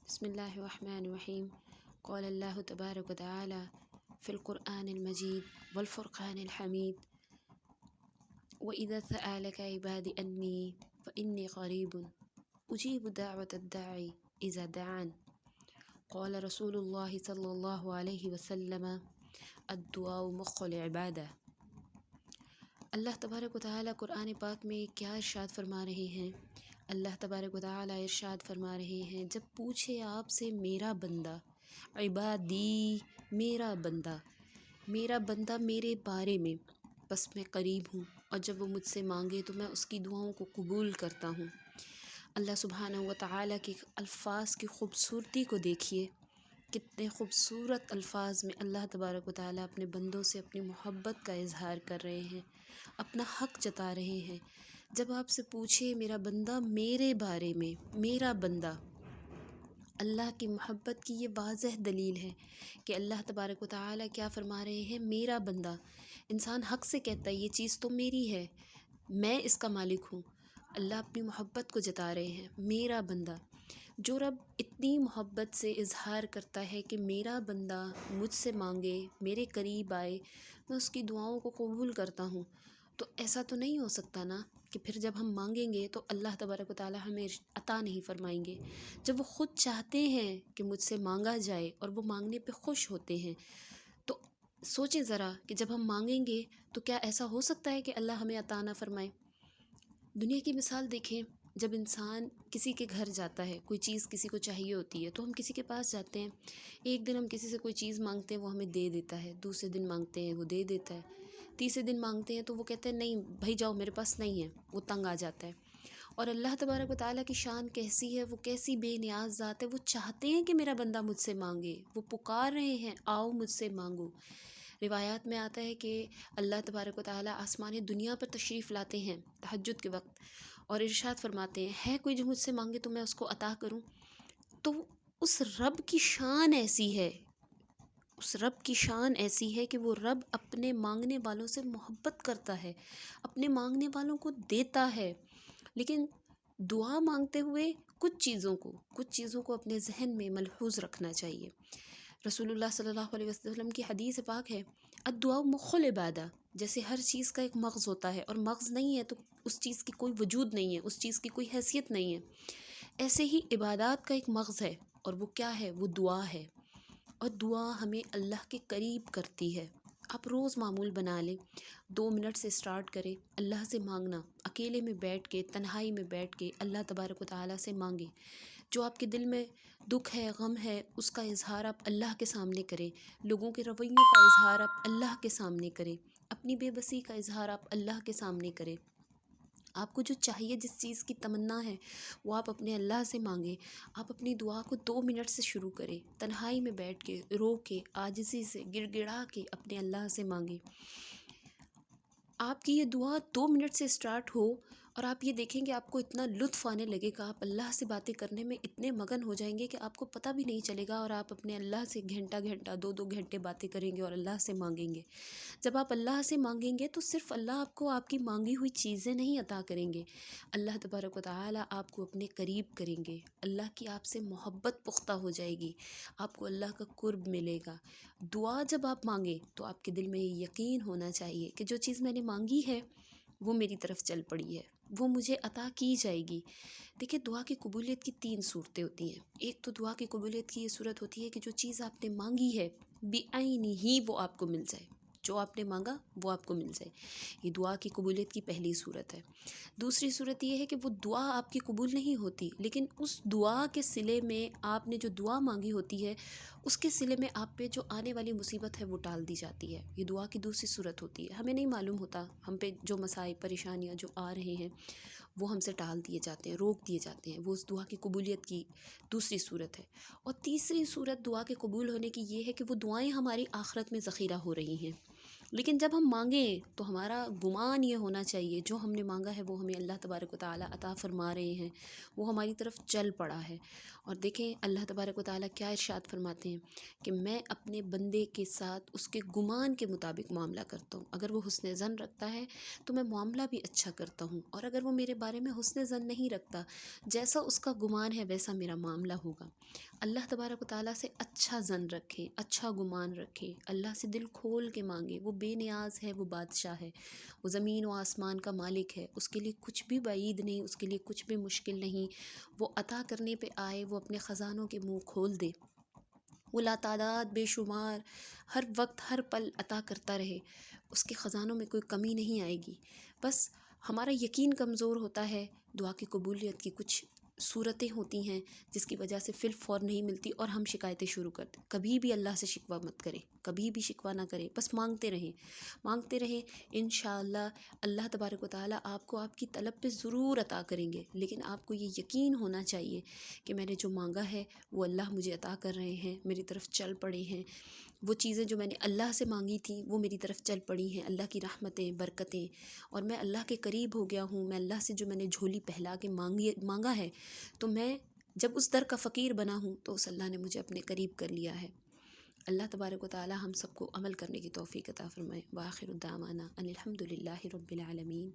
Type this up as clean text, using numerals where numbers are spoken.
بسم الله الرحمن الرحيم. قال الله تبارك وتعالى في القرآن المجيد والفرقان الحميد: وإذا سألك عبادي أني فإني قريب أجيب دعوة الداعي إذا دعان. قال رسول الله صلى الله عليه وسلم: الدعاء مخ العبادة۔ اللہ تبارک و تعالیٰ قرآن پاک میں کیا ارشاد فرما رہے ہیں؟ اللہ تبارک و تعالیٰ ارشاد فرما رہے ہیں، جب پوچھے آپ سے میرا بندہ، عبادی میرا بندہ میرے بارے میں، بس میں قریب ہوں، اور جب وہ مجھ سے مانگے تو میں اس کی دعاؤں کو قبول کرتا ہوں۔ اللہ سبحانہ و تعالیٰ کے الفاظ کی خوبصورتی کو دیکھیے، کتنے خوبصورت الفاظ میں اللہ تبارک و تعالیٰ اپنے بندوں سے اپنی محبت کا اظہار کر رہے ہیں، اپنا حق جتا رہے ہیں۔ جب آپ سے پوچھے میرا بندہ میرے بارے میں، میرا بندہ، اللہ کی محبت کی یہ واضح دلیل ہے کہ اللہ تبارک و تعالیٰ کیا فرما رہے ہیں؟ میرا بندہ۔ انسان حق سے کہتا ہے یہ چیز تو میری ہے، میں اس کا مالک ہوں۔ اللہ اپنی محبت کو جتا رہے ہیں، میرا بندہ۔ جو رب اتنی محبت سے اظہار کرتا ہے کہ میرا بندہ مجھ سے مانگے، میرے قریب آئے، میں اس کی دعاؤں کو قبول کرتا ہوں، تو ایسا تو نہیں ہو سکتا نا کہ پھر جب ہم مانگیں گے تو اللہ تبارک و تعالیٰ ہمیں عطا نہیں فرمائیں گے۔ جب وہ خود چاہتے ہیں کہ مجھ سے مانگا جائے اور وہ مانگنے پہ خوش ہوتے ہیں، تو سوچیں ذرا کہ جب ہم مانگیں گے تو کیا ایسا ہو سکتا ہے کہ اللہ ہمیں عطا نہ فرمائے؟ دنیا کی مثال دیکھیں، جب انسان کسی کے گھر جاتا ہے، کوئی چیز کسی کو چاہیے ہوتی ہے تو ہم کسی کے پاس جاتے ہیں، ایک دن ہم کسی سے کوئی چیز مانگتے ہیں وہ ہمیں دے دیتا ہے، دوسرے دن مانگتے ہیں وہ دے دیتا ہے، تیسرے دن مانگتے ہیں تو وہ کہتے ہیں نہیں بھائی جاؤ میرے پاس نہیں ہے، وہ تنگ آ جاتا ہے۔ اور اللہ تبارک و تعالیٰ کی شان کیسی ہے، وہ کیسی بے نیاز ذات ہے، وہ چاہتے ہیں کہ میرا بندہ مجھ سے مانگے، وہ پکار رہے ہیں آؤ مجھ سے مانگو۔ روایات میں آتا ہے کہ اللہ تبارک و تعالیٰ آسمان دنیا پر تشریف لاتے ہیں تہجد کے وقت، اور ارشاد فرماتے ہیں ہے کوئی جو مجھ سے مانگے تو میں اس کو عطا کروں۔ تو اس رب کی شان ایسی ہے، اس رب کی شان ایسی ہے کہ وہ رب اپنے مانگنے والوں سے محبت کرتا ہے، اپنے مانگنے والوں کو دیتا ہے۔ لیکن دعا مانگتے ہوئے کچھ چیزوں کو اپنے ذہن میں ملحوظ رکھنا چاہیے۔ رسول اللہ صلی اللہ علیہ وسلم کی حدیث پاک ہے، الدعاء مخ العبادہ۔ جیسے ہر چیز کا ایک مغز ہوتا ہے، اور مغز نہیں ہے تو اس چیز کی کوئی وجود نہیں ہے، اس چیز کی کوئی حیثیت نہیں ہے، ایسے ہی عبادات کا ایک مغز ہے، اور وہ کیا ہے؟ وہ دعا ہے، اور دعا ہمیں اللہ کے قریب کرتی ہے۔ آپ روز معمول بنا لیں، 2 منٹ سے سٹارٹ کریں اللہ سے مانگنا، اکیلے میں بیٹھ کے، تنہائی میں بیٹھ کے اللہ تبارک و تعالیٰ سے مانگیں۔ جو آپ کے دل میں دکھ ہے، غم ہے، اس کا اظہار آپ اللہ کے سامنے کریں، لوگوں کے رویوں کا اظہار آپ اللہ کے سامنے کریں، اپنی بے بسی کا اظہار آپ اللہ کے سامنے کریں۔ آپ کو جو چاہیے، جس چیز کی تمنا ہے، وہ آپ اپنے اللہ سے مانگیں۔ آپ اپنی دعا کو 2 منٹ سے شروع کریں، تنہائی میں بیٹھ کے، رو کے، عاجزی سے، گڑ گڑا کے اپنے اللہ سے مانگیں۔ آپ کی یہ دعا 2 منٹ سے سٹارٹ ہو، اور آپ یہ دیکھیں کہ آپ کو اتنا لطف آنے لگے گا، آپ اللہ سے باتیں کرنے میں اتنے مگن ہو جائیں گے کہ آپ کو پتہ بھی نہیں چلے گا، اور آپ اپنے اللہ سے گھنٹہ 2 گھنٹے باتیں کریں گے اور اللہ سے مانگیں گے۔ جب آپ اللہ سے مانگیں گے تو صرف اللہ آپ کو آپ کی مانگی ہوئی چیزیں نہیں عطا کریں گے، اللہ تبارک و تعالیٰ آپ کو اپنے قریب کریں گے، اللہ کی آپ سے محبت پختہ ہو جائے گی، آپ کو اللہ کا قرب ملے گا۔ دعا جب آپ مانگیں تو آپ کے دل میں یہ یقین ہونا چاہیے کہ جو چیز میں نے مانگی ہے وہ میری طرف چل پڑی ہے، وہ مجھے عطا کی جائے گی۔ دیکھیں، دعا کی قبولیت کی 3 صورتیں ہوتی ہیں۔ ایک تو دعا کی قبولیت کی یہ صورت ہوتی ہے کہ جو چیز آپ نے مانگی ہے بعینہ وہ آپ کو مل جائے، جو آپ نے مانگا وہ آپ کو مل جائے، یہ دعا کی قبولیت کی پہلی صورت ہے۔ دوسری صورت یہ ہے کہ وہ دعا آپ کی قبول نہیں ہوتی، لیکن اس دعا کے صلے میں آپ نے جو دعا مانگی ہوتی ہے، اس کے صلے میں آپ پہ جو آنے والی مصیبت ہے وہ ٹال دی جاتی ہے۔ یہ دعا کی دوسری صورت ہوتی ہے۔ ہمیں نہیں معلوم ہوتا ہم پہ جو مسائل، پریشانیاں جو آ رہے ہیں وہ ہم سے ٹال دیے جاتے ہیں، روک دیے جاتے ہیں، وہ اس دعا کی قبولیت کی دوسری صورت ہے۔ اور تیسری صورت دعا کے قبول ہونے کی یہ ہے کہ وہ دعائیں ہماری آخرت میں ذخیرہ ہو رہی ہیں۔ لیکن جب ہم مانگیں تو ہمارا گمان یہ ہونا چاہیے جو ہم نے مانگا ہے وہ ہمیں اللہ تبارک و تعالیٰ عطا فرما رہے ہیں، وہ ہماری طرف چل پڑا ہے۔ اور دیکھیں اللہ تبارک و تعالیٰ کیا ارشاد فرماتے ہیں کہ میں اپنے بندے کے ساتھ اس کے گمان کے مطابق معاملہ کرتا ہوں۔ اگر وہ حسن ظن رکھتا ہے تو میں معاملہ بھی اچھا کرتا ہوں، اور اگر وہ میرے بارے میں حسن ظن نہیں رکھتا، جیسا اس کا گمان ہے ویسا میرا معاملہ ہوگا۔ اللہ تبارک و تعالیٰ سے اچھا ظن رکھیں، اچھا گمان رکھیں، اللہ سے دل کھول کے مانگیں۔ وہ بے نیاز ہے، وہ بادشاہ ہے، وہ زمین و آسمان کا مالک ہے، اس کے لیے کچھ بھی بعید نہیں، اس کے لیے کچھ بھی مشکل نہیں۔ وہ عطا کرنے پہ آئے، وہ اپنے خزانوں کے منہ کھول دے، وہ لاتعداد بے شمار ہر وقت ہر پل عطا کرتا رہے، اس کے خزانوں میں کوئی کمی نہیں آئے گی۔ بس ہمارا یقین کمزور ہوتا ہے، دعا کی قبولیت کی کچھ صورتیں ہوتی ہیں جس کی وجہ سے فی الفور نہیں ملتی اور ہم شکایتیں شروع کرتے۔ کبھی بھی اللہ سے شکوہ مت کریں، کبھی بھی شکوہ نہ کریں، بس مانگتے رہیں، مانگتے رہیں۔ انشاءاللہ اللہ تبارک و تعالیٰ آپ کو آپ کی طلب پہ ضرور عطا کریں گے، لیکن آپ کو یہ یقین ہونا چاہیے کہ میں نے جو مانگا ہے وہ اللہ مجھے عطا کر رہے ہیں، میری طرف چل پڑے ہیں۔ وہ چیزیں جو میں نے اللہ سے مانگی تھیں وہ میری طرف چل پڑی ہیں، اللہ کی رحمتیں، برکتیں، اور میں اللہ کے قریب ہو گیا ہوں۔ میں اللہ سے جو میں نے جھولی پہلا کے مانگا ہے، تو میں جب اس در کا فقیر بنا ہوں تو اس اللہ نے مجھے اپنے قریب کر لیا ہے۔ اللہ تبارک و تعالی ہم سب کو عمل کرنے کی توفیق عطا فرمائے۔ وآخر دعوانا ان الحمد للہ رب العالمین۔